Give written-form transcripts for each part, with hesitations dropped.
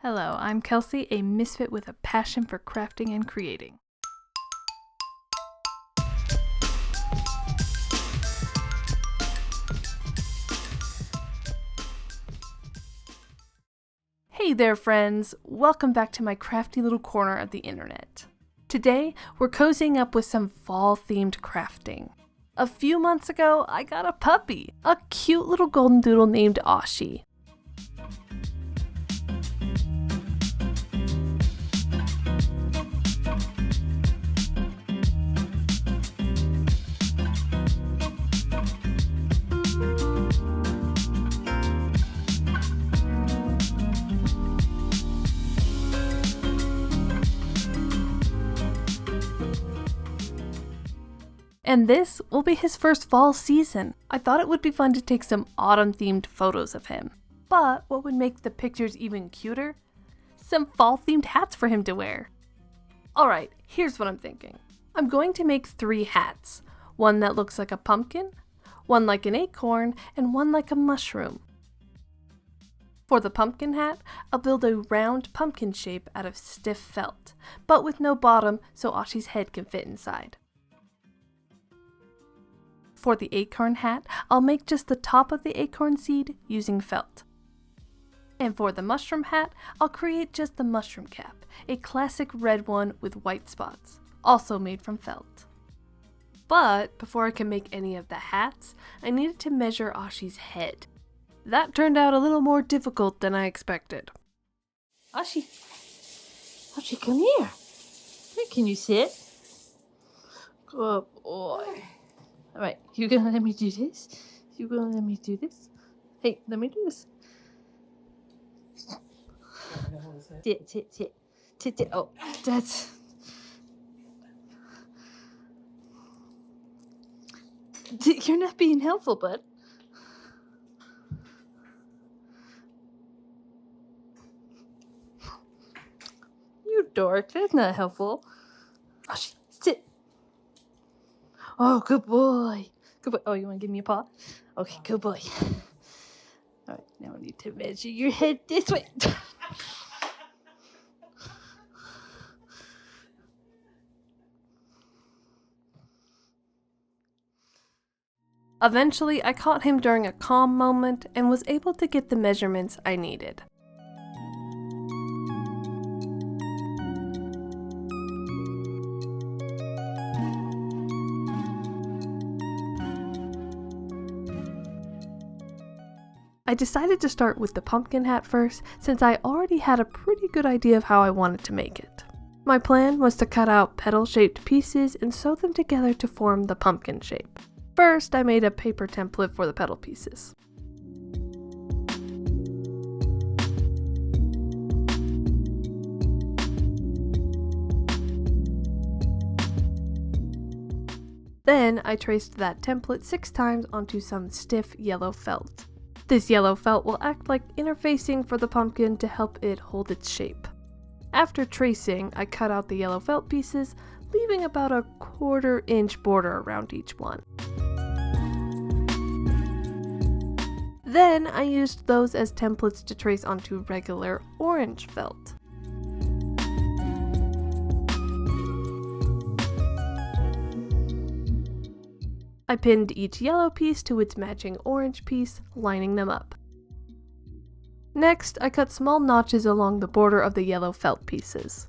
Hello, I'm Kelsey, a misfit with a passion for crafting and creating. Hey there, friends! Welcome back to my crafty little corner of the internet. Today, we're cozying up with some fall-themed crafting. A few months ago, I got a puppy, a cute little golden doodle named Ashi. And this will be his first fall season. I thought it would be fun to take some autumn-themed photos of him. But what would make the pictures even cuter? Some fall-themed hats for him to wear. Alright, here's what I'm thinking. I'm going to make 3 hats. One that looks like a pumpkin, one like an acorn, and one like a mushroom. For the pumpkin hat, I'll build a round pumpkin shape out of stiff felt, but with no bottom so Ashi's head can fit inside. For the acorn hat, I'll make just the top of the acorn seed using felt. And for the mushroom hat, I'll create just the mushroom cap, a classic red one with white spots, also made from felt. But before I could make any of the hats, I needed to measure Ashi's head. That turned out a little more difficult than I expected. Ashi, come here. Can you sit? Good boy. All right, you gonna let me do this? You gonna let me do this? Hey, let me do this. Sit. Oh, that's. You're not being helpful, bud. You dork. That's not helpful. Ashi, sit. Oh, good boy. Good boy. Oh, you want to give me a paw? Okay, good boy. All right, now I need to measure your head this way. Eventually, I caught him during a calm moment and was able to get the measurements I needed. I decided to start with the pumpkin hat first since I already had a pretty good idea of how I wanted to make it. My plan was to cut out petal-shaped pieces and sew them together to form the pumpkin shape. First, I made a paper template for the petal pieces. Then, I traced that template 6 times onto some stiff yellow felt. This yellow felt will act like interfacing for the pumpkin to help it hold its shape. After tracing, I cut out the yellow felt pieces, leaving about a 1/4 inch border around each one. Then I used those as templates to trace onto regular orange felt. I pinned each yellow piece to its matching orange piece, lining them up. Next, I cut small notches along the border of the yellow felt pieces.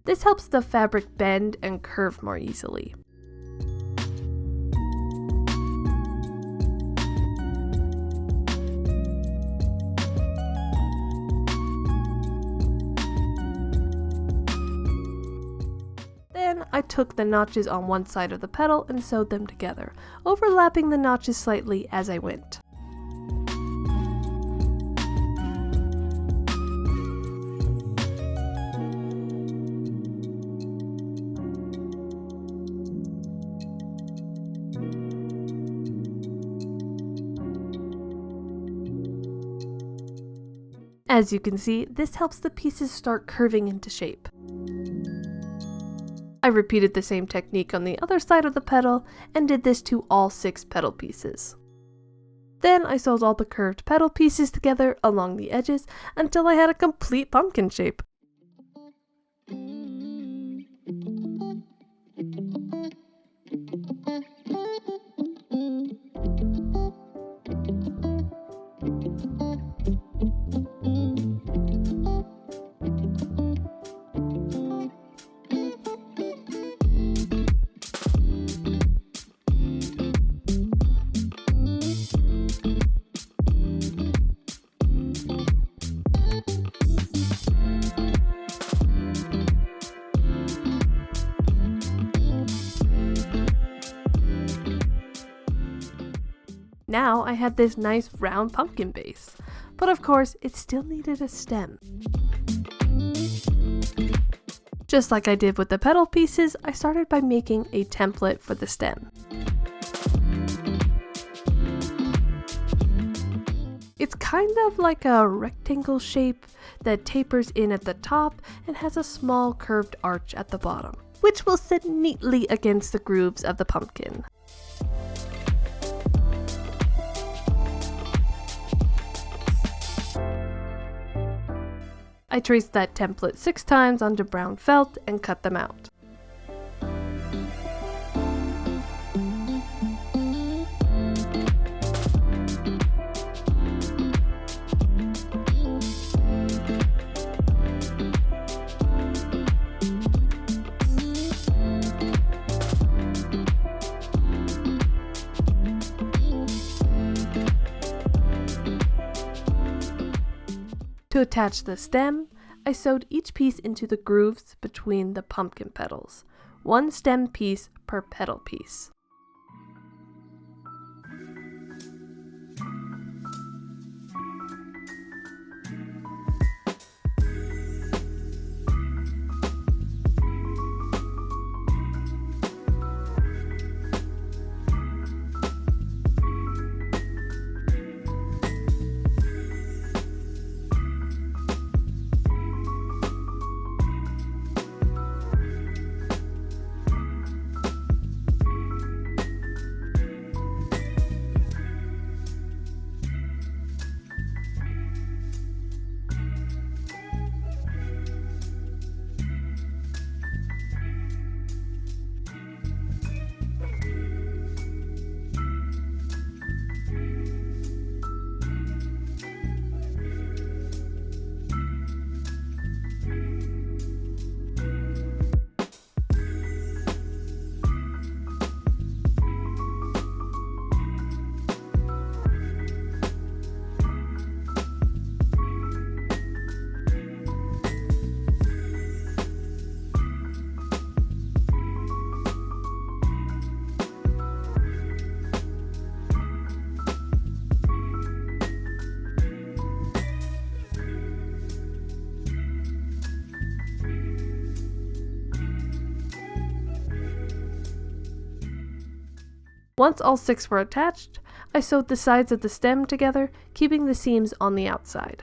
This helps the fabric bend and curve more easily. Then I took the notches on one side of the petal and sewed them together, overlapping the notches slightly as I went. As you can see, this helps the pieces start curving into shape. I repeated the same technique on the other side of the petal and did this to all 6 petal pieces. Then I sewed all the curved petal pieces together along the edges until I had a complete pumpkin shape. Now I had this nice round pumpkin base, but of course it still needed a stem. Just like I did with the petal pieces, I started by making a template for the stem. It's kind of like a rectangle shape that tapers in at the top and has a small curved arch at the bottom, which will sit neatly against the grooves of the pumpkin. I traced that template 6 times onto brown felt and cut them out. To attach the stem, I sewed each piece into the grooves between the pumpkin petals, 1 stem piece per petal piece. Once all 6 were attached, I sewed the sides of the stem together, keeping the seams on the outside.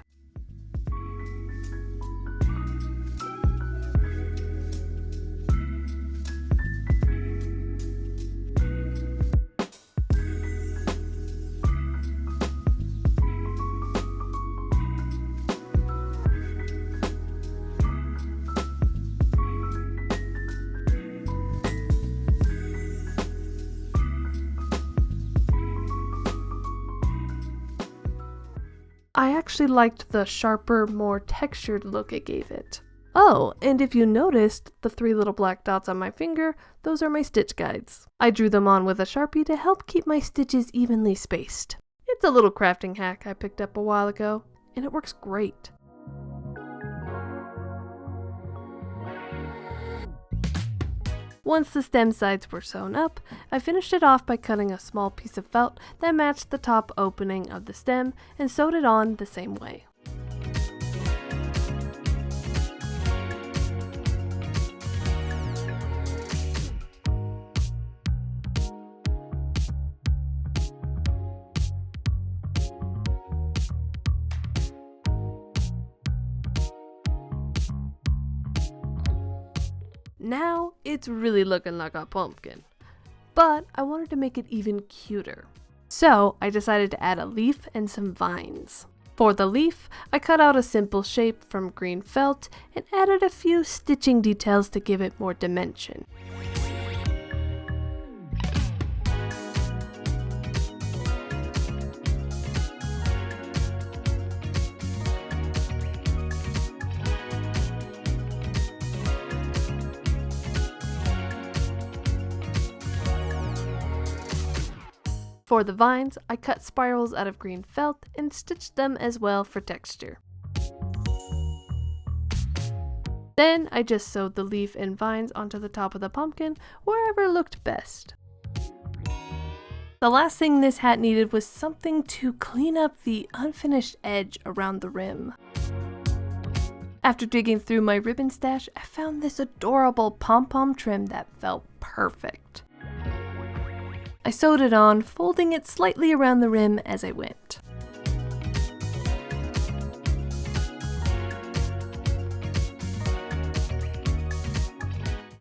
I actually liked the sharper, more textured look it gave it. Oh, and if you noticed, the 3 little black dots on my finger, those are my stitch guides. I drew them on with a Sharpie to help keep my stitches evenly spaced. It's a little crafting hack I picked up a while ago, and it works great. Once the stem sides were sewn up, I finished it off by cutting a small piece of felt that matched the top opening of the stem and sewed it on the same way. Now it's really looking like a pumpkin. But I wanted to make it even cuter. So I decided to add a leaf and some vines. For the leaf, I cut out a simple shape from green felt and added a few stitching details to give it more dimension. For the vines, I cut spirals out of green felt and stitched them as well for texture. Then I just sewed the leaf and vines onto the top of the pumpkin wherever looked best. The last thing this hat needed was something to clean up the unfinished edge around the rim. After digging through my ribbon stash, I found this adorable pom-pom trim that felt perfect. I sewed it on, folding it slightly around the rim as I went.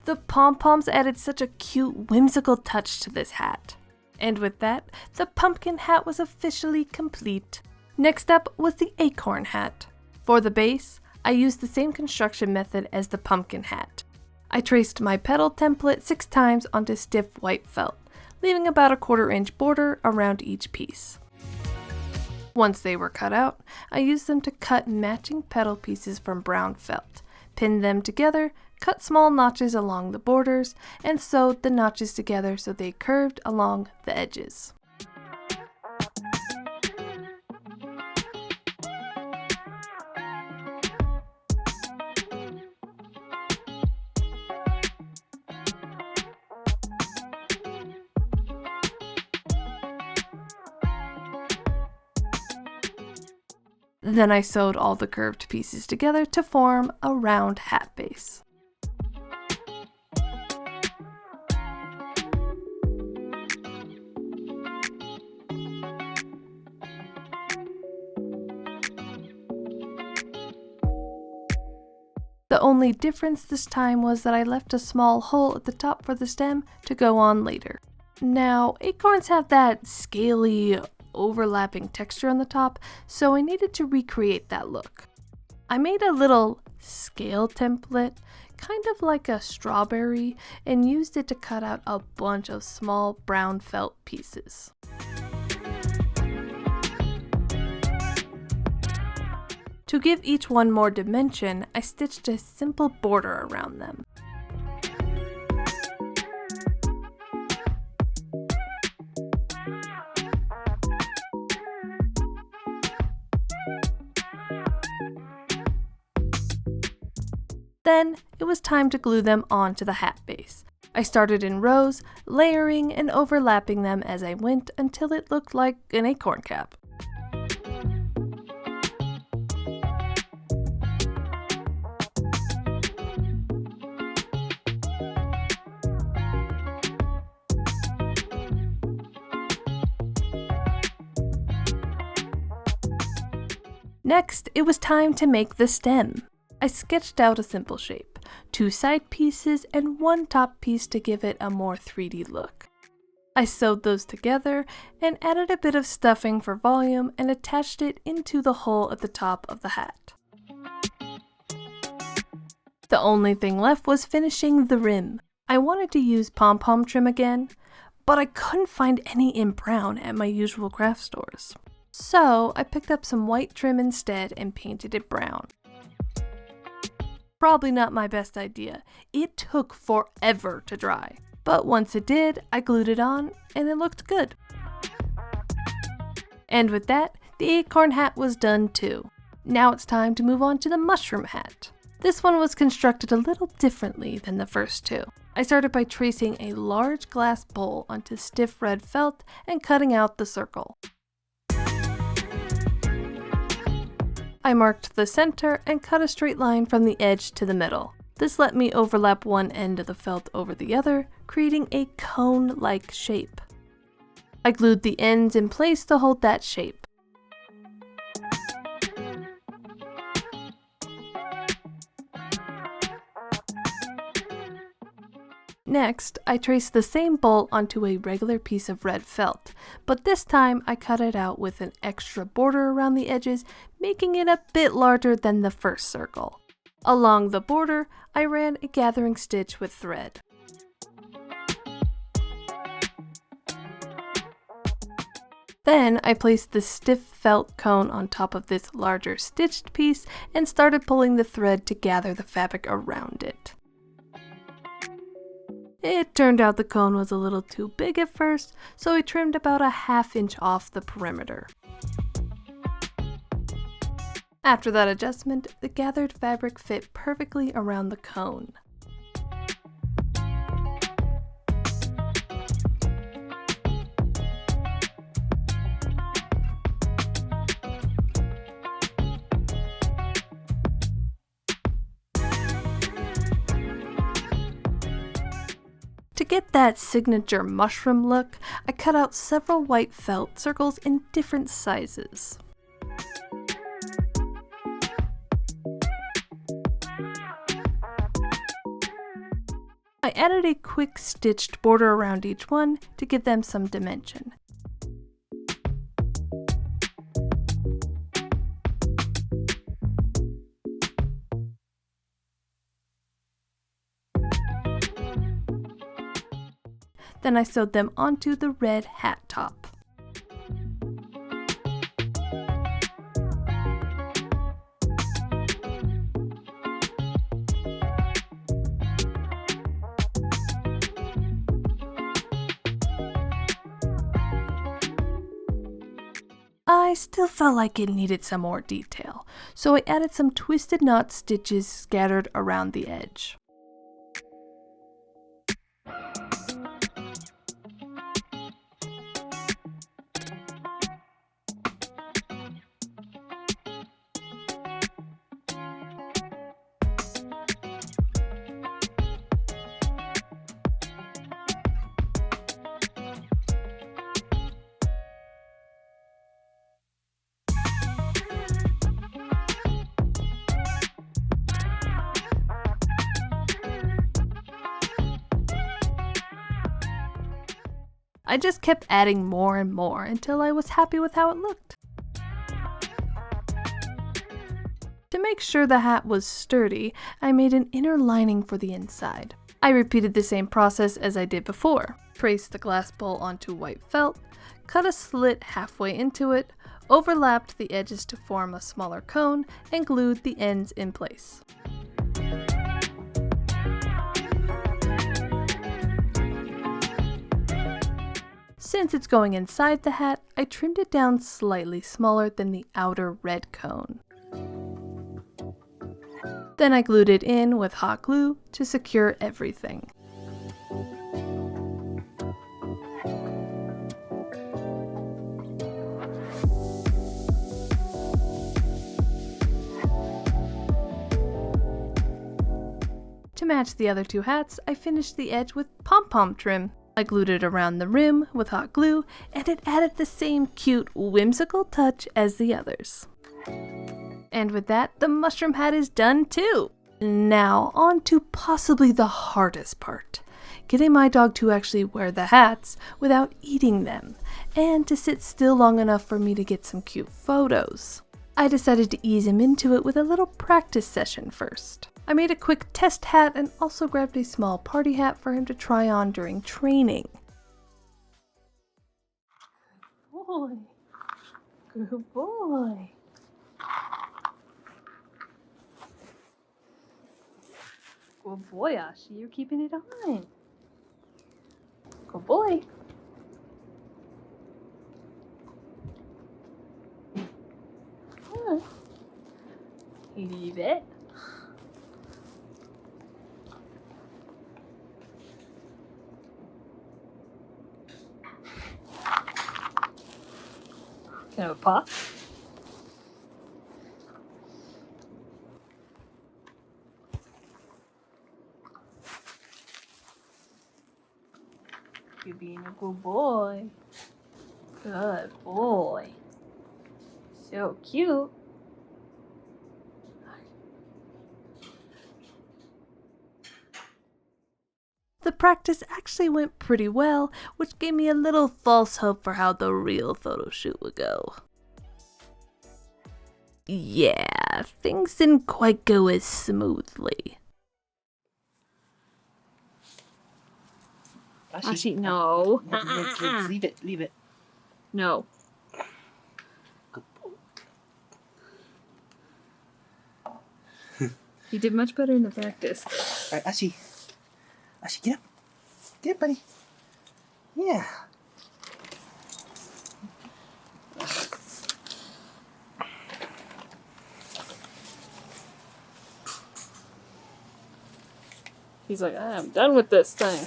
The pom-poms added such a cute, whimsical touch to this hat. And with that, the pumpkin hat was officially complete. Next up was the acorn hat. For the base, I used the same construction method as the pumpkin hat. I traced my petal template 6 times onto stiff white felt, leaving about a 1/4 inch border around each piece. Once they were cut out, I used them to cut matching petal pieces from brown felt, pinned them together, cut small notches along the borders, and sewed the notches together so they curved along the edges. Then I sewed all the curved pieces together to form a round hat base. The only difference this time was that I left a small hole at the top for the stem to go on later. Now, acorns have that scaly, overlapping texture on the top, so I needed to recreate that look. I made a little scale template, kind of like a strawberry, and used it to cut out a bunch of small brown felt pieces. To give each one more dimension, I stitched a simple border around them. Then it was time to glue them onto the hat base. I started in rows, layering and overlapping them as I went until it looked like an acorn cap. Next, it was time to make the stem. I sketched out a simple shape, 2 side pieces and 1 top piece to give it a more 3D look. I sewed those together and added a bit of stuffing for volume and attached it into the hole at the top of the hat. The only thing left was finishing the rim. I wanted to use pom-pom trim again, but I couldn't find any in brown at my usual craft stores. So I picked up some white trim instead and painted it brown. Probably not my best idea. It took forever to dry. But once it did, I glued it on and it looked good. And with that, the acorn hat was done too. Now it's time to move on to the mushroom hat. This one was constructed a little differently than the first 2. I started by tracing a large glass bowl onto stiff red felt and cutting out the circle. I marked the center and cut a straight line from the edge to the middle. This let me overlap one end of the felt over the other, creating a cone-like shape. I glued the ends in place to hold that shape. Next, I traced the same bolt onto a regular piece of red felt, but this time I cut it out with an extra border around the edges, making it a bit larger than the first circle. Along the border, I ran a gathering stitch with thread. Then I placed the stiff felt cone on top of this larger stitched piece and started pulling the thread to gather the fabric around it. It turned out the cone was a little too big at first, so I trimmed about a ½ inch off the perimeter. After that adjustment, the gathered fabric fit perfectly around the cone. To get that signature mushroom look, I cut out several white felt circles in different sizes. I added a quick stitched border around each one to give them some dimension. Then I sewed them onto the red hat top. I still felt like it needed some more detail, so I added some twisted knot stitches scattered around the edge. I just kept adding more and more until I was happy with how it looked. To make sure the hat was sturdy, I made an inner lining for the inside. I repeated the same process as I did before. Traced the glass bowl onto white felt, cut a slit halfway into it, overlapped the edges to form a smaller cone, and glued the ends in place. Since it's going inside the hat, I trimmed it down slightly smaller than the outer red cone. Then I glued it in with hot glue to secure everything. To match the other two hats, I finished the edge with pom-pom trim. I glued it around the rim with hot glue, and it added the same cute, whimsical touch as the others. And with that, the mushroom hat is done too! Now, on to possibly the hardest part. Getting my dog to actually wear the hats without eating them, and to sit still long enough for me to get some cute photos. I decided to ease him into it with a little practice session first. I made a quick test hat and also grabbed a small party hat for him to try on during training. Good boy. Good boy. Good boy, Ashi. You're keeping it on. Good boy. Leave it. Can I have a paw? You're being a good boy. Good boy. So cute. The practice actually went pretty well, which gave me a little false hope for how the real photo shoot would go. Yeah, things didn't quite go as smoothly. Ashi, no. Let's leave it, leave it. No. You did much better in the practice. All right, Ashi. Ashi, get up. Get up, buddy. Yeah. He's like, I'm done with this thing.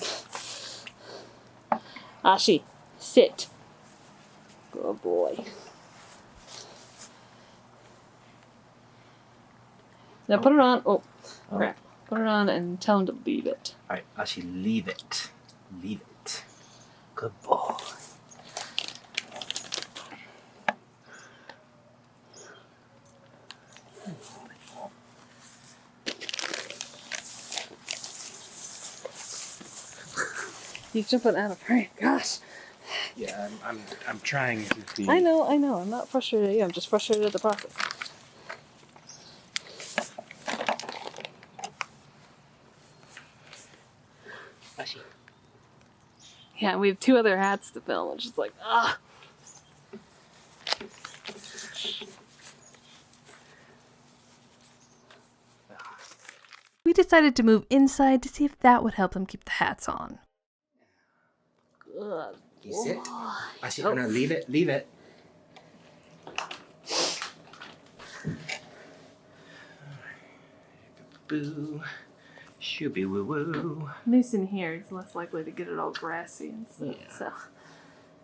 Ashi, sit. Good boy. Now put it on. Oh, crap. Put it on and tell him to leave it. All right, Ashi, leave it. Leave it. Good boy. He's jumping out of frame. Gosh. Yeah, I'm trying to be. I know. I'm not frustrated at you. I'm just frustrated at the process. Ashi. Yeah, we have 2 other hats to film, which is like, ah. We decided to move inside to see if that would help him keep the hats on. Good. You sit. Ashi, Oh. no, leave it, leave it. Boo. Shooby woo woo. Loose in here, he's less likely to get it all grassy and stuff. Yeah. So,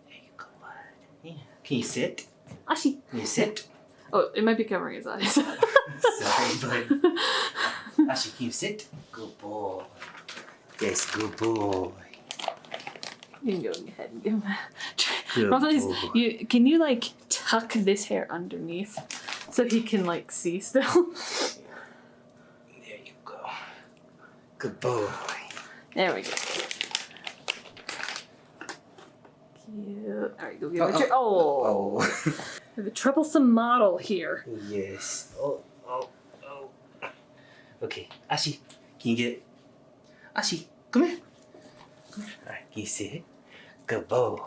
There you go, bud. Yeah. Can you sit? Ashi. Can you sit? Oh, it might be covering his eyes. Sorry, bud. Ashi, can you sit? Good boy. Yes, good boy. You can go ahead and give him a Good Problem is, boy. can you like tuck this hair underneath so he can like see still? There you go. Good boy. There we go. Cute. Alright, go give it your. Oh! Oh. The troublesome model here. Yes. Oh. Okay, Ashi, can you get it? Ashi, come here. Come here. All right, can you sit? Good boy.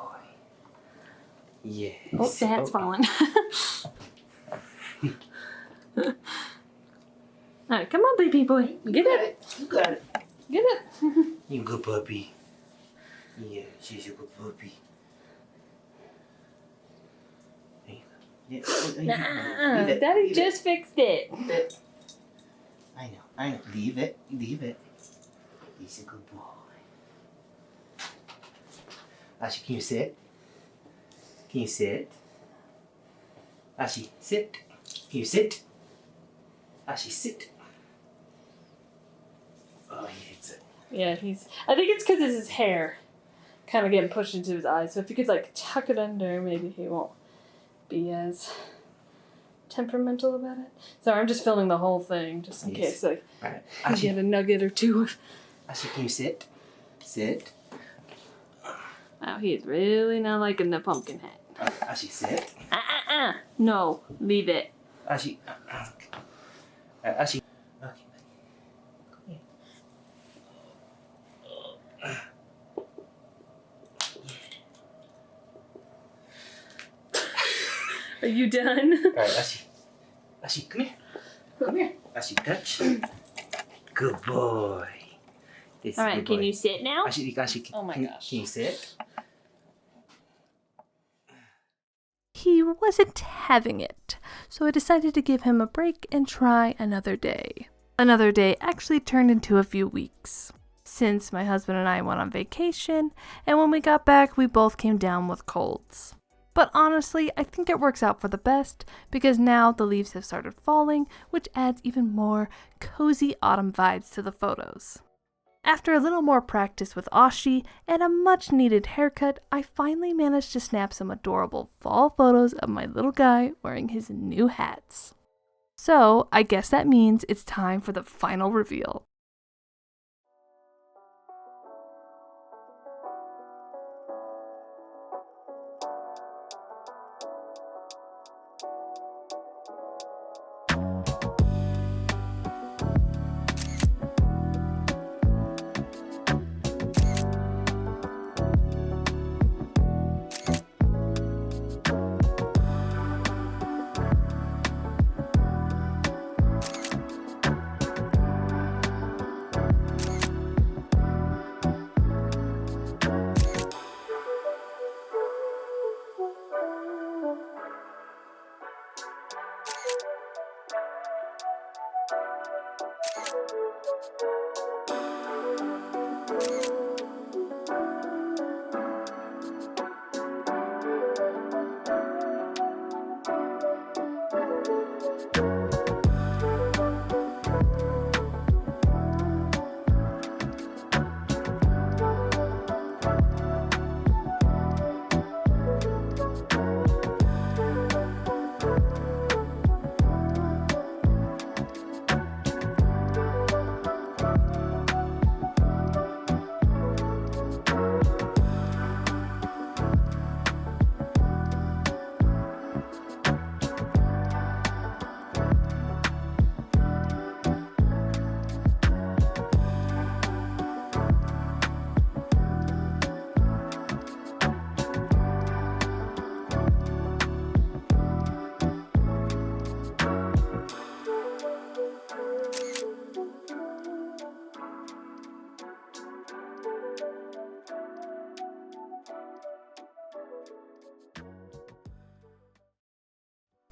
Yes. Oh, the hat's falling. Alright, come on, baby boy. Get it. You got it. Get it. You good puppy. Yeah, she's a good puppy. There you go. Yeah. Nuh-uh. Leave it, Daddy leave it. just fixed it. Leave it. I know. Leave it. Leave it. He's a good boy. Ashi, can you sit? Can you sit? Ashi, sit. Can you sit? Ashi, sit. Oh, he hates it. Yeah, I think it's because it's his hair kind of getting pushed into his eyes. So if you could like tuck it under, maybe he won't be as temperamental about it. Sorry, I'm just filming the whole thing just in case like All right. I get Ashi, a nugget or two. Ashi, can you sit? Sit. Wow, he is really not liking the pumpkin hat. Ashi, sit. No, leave it. Ashi. Ashi. Okay. Come here. Are you done? All right, Ashi. Ashi, come here. Come here. Ashi, touch. Good boy. This All right, good can boy. you sit now? Ashi, Oh my can, gosh. Can you sit? He wasn't having it, so I decided to give him a break and try another day. Another day actually turned into a few weeks, since my husband and I went on vacation, and when we got back, we both came down with colds. But honestly, I think it works out for the best, because now the leaves have started falling, which adds even more cozy autumn vibes to the photos. After a little more practice with Ashi and a much needed haircut, I finally managed to snap some adorable fall photos of my little guy wearing his new hats. So I guess that means it's time for the final reveal.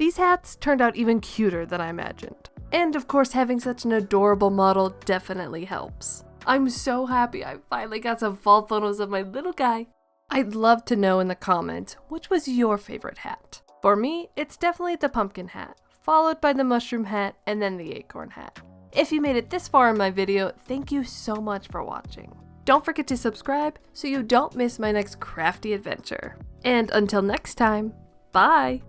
These hats turned out even cuter than I imagined. And of course, having such an adorable model definitely helps. I'm so happy I finally got some fall photos of my little guy. I'd love to know in the comments, which was your favorite hat? For me, it's definitely the pumpkin hat, followed by the mushroom hat, and then the acorn hat. If you made it this far in my video, thank you so much for watching. Don't forget to subscribe so you don't miss my next crafty adventure. And until next time, bye!